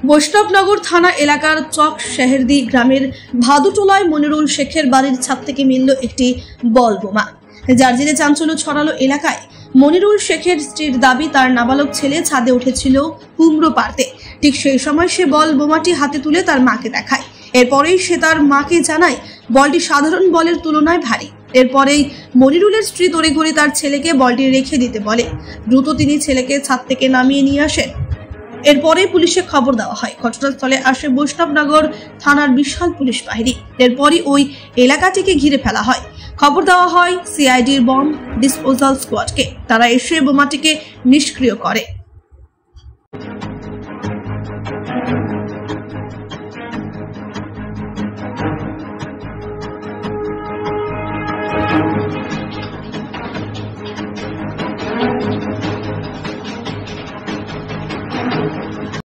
বৈষ্ণবনগর থানা এলাকার চক শেহেরদি গ্রামের ভাদুটোলায় মনিরুল শেখের বাড়ির ছাদ থেকে মিলল একটি বল বোমা, যার জেরে চাঞ্চল্য ছড়ালো এলাকায়। মনিরুল শেখের স্ত্রীর দাবি, তার নাবালক ছেলে ছাদে উঠেছিল কুমড়ো পাড়তে। ঠিক সেই সময় সে বল বোমাটি হাতে তুলে তার মাকে দেখায়। এরপরেই সে তার মাকে জানায় বলটি সাধারণ বলের তুলনায় ভারী। এরপরেই মনিরুলের স্ত্রী তড়িঘড়ি তার ছেলেকে বলটি রেখে দিতে বলে। দ্রুত তিনি ছেলেকে ছাদ থেকে নামিয়ে নিয়ে আসেন। এরপরে পুলিশে খবর দেওয়া হয়। ঘটনাস্থলে আসে বৈষ্ণবনগর থানার বিশাল পুলিশ বাহিনী। এরপরই ওই এলাকাটিকে ঘিরে ফেলা হয়। খবর দেওয়া হয় সিআইডির বম্ব ডিসপোজাল স্কোয়াডকে। তারা এসে বোমাটিকে নিষ্ক্রিয় করে।